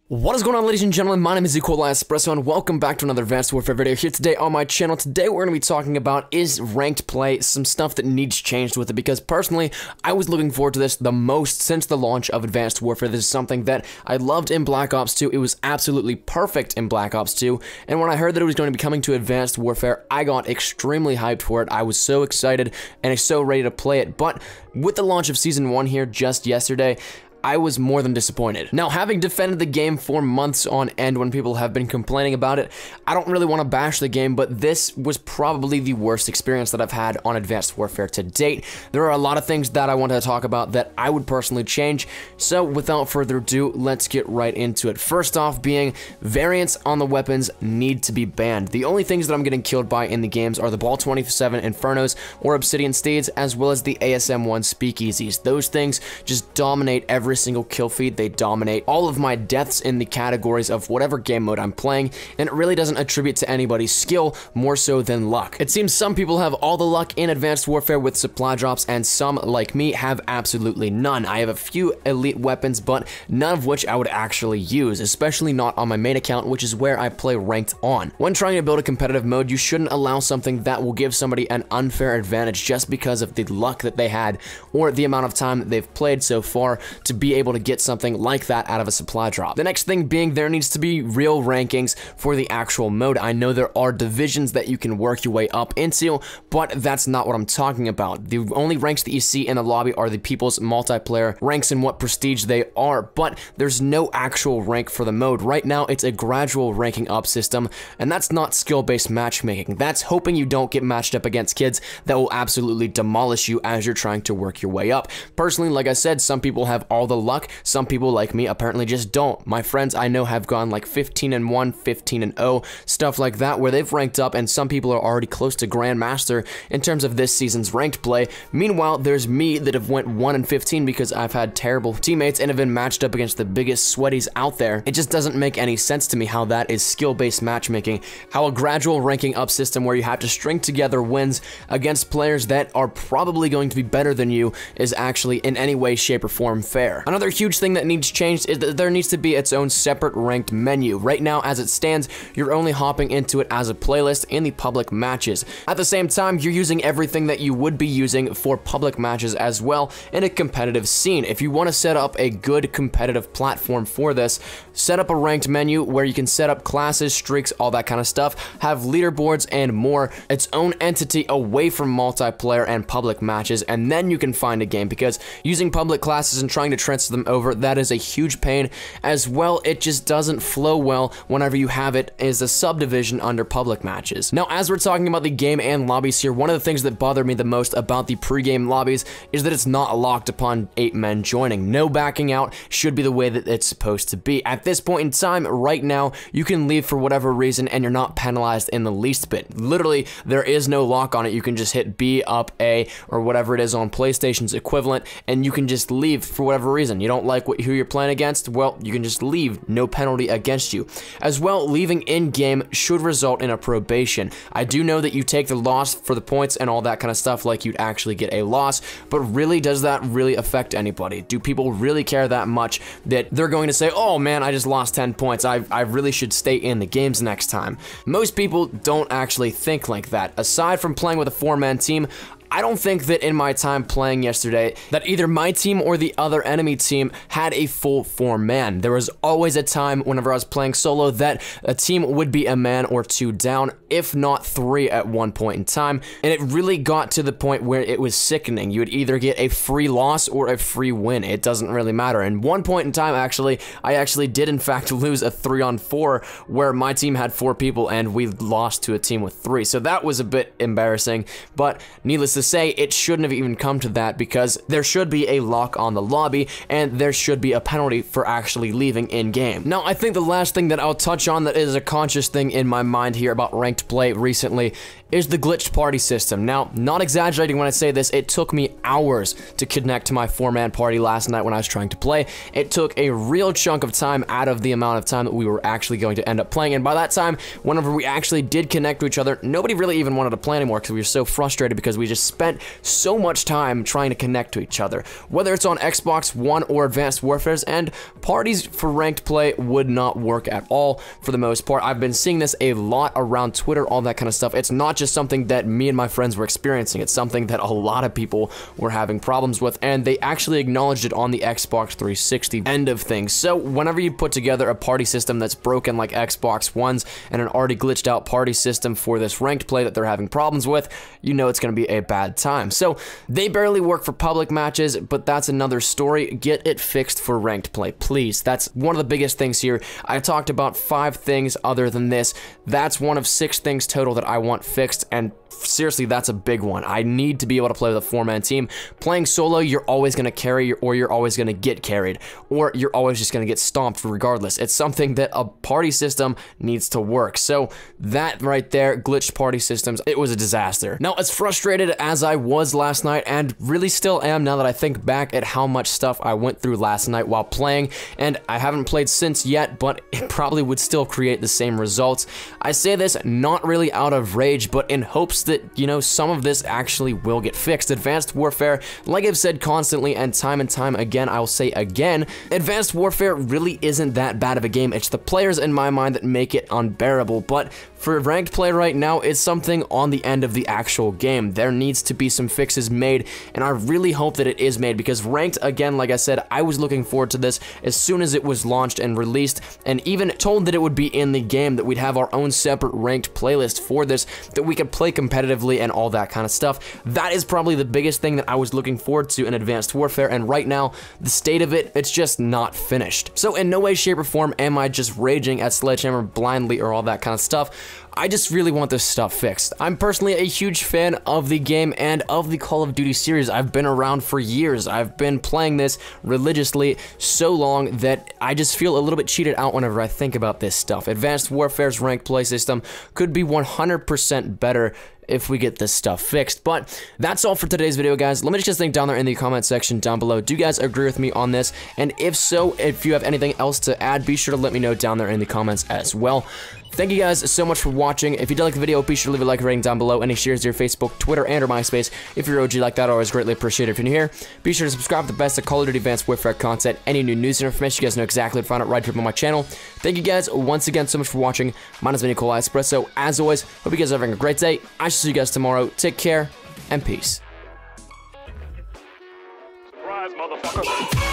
What is going on, ladies and gentlemen? My name is Espresso, and welcome back to another Advanced Warfare video here today on my channel. Today, we're going to be talking about is ranked play, some stuff that needs changed with it, because personally, I was looking forward to this the most since the launch of Advanced Warfare. This is something that I loved in Black Ops 2. It was absolutely perfect in Black Ops 2, and when I heard that it was going to be coming to Advanced Warfare, I got extremely hyped for it. I was so excited and so ready to play it, but with the launch of Season 1 here just yesterday, I was more than disappointed. Now, having defended the game for months on end when people have been complaining about it, I don't really want to bash the game, but this was probably the worst experience that I've had on Advanced Warfare to date. There are a lot of things that I want to talk about that I would personally change, so without further ado, let's get right into it. First off being, variants on the weapons need to be banned. The only things that I'm getting killed by in the games are the Ball 27 Infernos or Obsidian Steeds, as well as the ASM-1 Speakeasies. Those things just dominate every single kill feed. They dominate all of my deaths in the categories of whatever game mode I'm playing, and it really doesn't attribute to anybody's skill more so than luck. It seems some people have all the luck in Advanced Warfare with supply drops, and some, like me, have absolutely none. I have a few elite weapons, but none of which I would actually use, especially not on my main account, which is where I play ranked on. When trying to build a competitive mode, you shouldn't allow something that will give somebody an unfair advantage just because of the luck that they had or the amount of time that they've played so far to be able to get something like that out of a supply drop. The next thing being, there needs to be real rankings for the actual mode. I know there are divisions that you can work your way up into, but that's not what I'm talking about. The only ranks that you see in the lobby are the people's multiplayer ranks and what prestige they are, but there's no actual rank for the mode. Right now, it's a gradual ranking up system, and that's not skill-based matchmaking. That's hoping you don't get matched up against kids that will absolutely demolish you as you're trying to work your way up. Personally, like I said, some people have all the luck. Some people like me apparently just don't. My friends I know have gone like 15-1, 15-0, stuff like that, where they've ranked up, and some people are already close to Grandmaster in terms of this season's ranked play. Meanwhile, there's me that have went 1-15 because I've had terrible teammates and have been matched up against the biggest sweaties out there. It just doesn't make any sense to me how that is skill-based matchmaking, how a gradual ranking up system where you have to string together wins against players that are probably going to be better than you is actually in any way, shape, or form fair. Another huge thing that needs changed is that there needs to be its own separate ranked menu. Right now, as it stands, you're only hopping into it as a playlist in the public matches. At the same time, you're using everything that you would be using for public matches as well in a competitive scene. If you want to set up a good competitive platform for this, set up a ranked menu where you can set up classes, streaks, all that kind of stuff, have leaderboards and more, its own entity away from multiplayer and public matches, and then you can find a game, because using public classes and trying to transfer them over, that is a huge pain. As well, it just doesn't flow well whenever you have it as a subdivision under public matches. Now, as we're talking about the game and lobbies here, one of the things that bother me the most about the pre-game lobbies is that it's not locked upon 8 men joining. No backing out should be the way that it's supposed to be. At this point in time, right now, you can leave for whatever reason and you're not penalized in the least bit. Literally, there is no lock on it. You can just hit B, up, A, or whatever it is on PlayStation's equivalent, and you can just leave for whatever reason. You don't like who you're playing against, well, you can just leave, no penalty against you. As well, leaving in-game should result in a probation. I do know that you take the loss for the points and all that kind of stuff like you'd actually get a loss, but really, does that really affect anybody? Do people really care that much that they're going to say, oh man, I just lost 10 points, I really should stay in the games next time? Most people don't actually think like that. Aside from playing with a 4-man team, I don't think that in my time playing yesterday that either my team or the other enemy team had a full 4-man. There was always a time whenever I was playing solo that a team would be a man or 2 down, if not 3 at one point in time, and it really got to the point where it was sickening. You would either get a free loss or a free win. It doesn't really matter. And one point in time, actually, I actually did in fact lose a 3-on-4 where my team had 4 people and we lost to a team with 3. So that was a bit embarrassing, but needless to say, it shouldn't have even come to that, because there should be a lock on the lobby and there should be a penalty for actually leaving in-game. Now, I think the last thing that I'll touch on that is a conscious thing in my mind here about ranked play recently is the glitched party system. Now, not exaggerating when I say this, it took me hours to connect to my 4-man party last night when I was trying to play. It took a real chunk of time out of the amount of time that we were actually going to end up playing, and by that time, whenever we actually did connect to each other, nobody really even wanted to play anymore because we were so frustrated because we just spent so much time trying to connect to each other. Whether it's on Xbox One or Advanced Warfare's end, parties for ranked play would not work at all for the most part. I've been seeing this a lot around Twitter, all that kind of stuff. It's not just something that me and my friends were experiencing. It's something that a lot of people were having problems with, and they actually acknowledged it on the Xbox 360 end of things. So whenever you put together a party system that's broken like Xbox One's and an already glitched out party system for this ranked play that they're having problems with, you know it's going to be a bad time. So they barely work for public matches, but that's another story. Get it fixed for ranked play, please. That's one of the biggest things here. I talked about 5 things other than this. That's one of 6 things total that I want fixed, and seriously, that's a big one. I need to be able to play with a 4-man team. Playing solo, you're always going to carry, or you're always going to get carried, or you're always just going to get stomped regardless. It's something that a party system needs to work. So that right there, glitched party systems, it was a disaster. Now, as frustrated as I was last night, and really still am now that I think back at how much stuff I went through last night while playing, and I haven't played since yet, but it probably would still create the same results. I say this not really out of rage, but in hopes that, you know, some of this actually will get fixed. Advanced Warfare, like I've said constantly and time again, I will say again, Advanced Warfare really isn't that bad of a game. It's the players in my mind that make it unbearable, but for ranked play right now, it's something on the end of the actual game. There needs to be some fixes made, and I really hope that it is made, because ranked, again, like I said, I was looking forward to this as soon as it was launched and released, and even told that it would be in the game, that we'd have our own separate ranked playlist for this, that we could play competitively and all that kind of stuff. That is probably the biggest thing that I was looking forward to in Advanced Warfare, and right now, the state of it, it's just not finished. So in no way, shape, or form am I just raging at Sledgehammer blindly or all that kind of stuff. I just really want this stuff fixed. I'm personally a huge fan of the game and of the Call of Duty series. I've been around for years. I've been playing this religiously so long that I just feel a little bit cheated out whenever I think about this stuff. Advanced Warfare's ranked play system could be 100% better if we get this stuff fixed. But that's all for today's video, guys. Let me just think down there in the comment section down below. Do you guys agree with me on this? And if so, if you have anything else to add, be sure to let me know down there in the comments as well. Thank you guys so much for watching. If you did like the video, be sure to leave a like rating down below. Any shares to your Facebook, Twitter, and or MySpace. If you're OG like that, I always greatly appreciate it. If you're new here, be sure to subscribe to the best of Call of Duty Advanced Warfare content. Any new news and information, you guys know exactly to find out right here on my channel. Thank you guys once again so much for watching. My name is Nikolai Espresso. As always, hope you guys are having a great day. I shall see you guys tomorrow. Take care and peace. Surprise, motherfucker.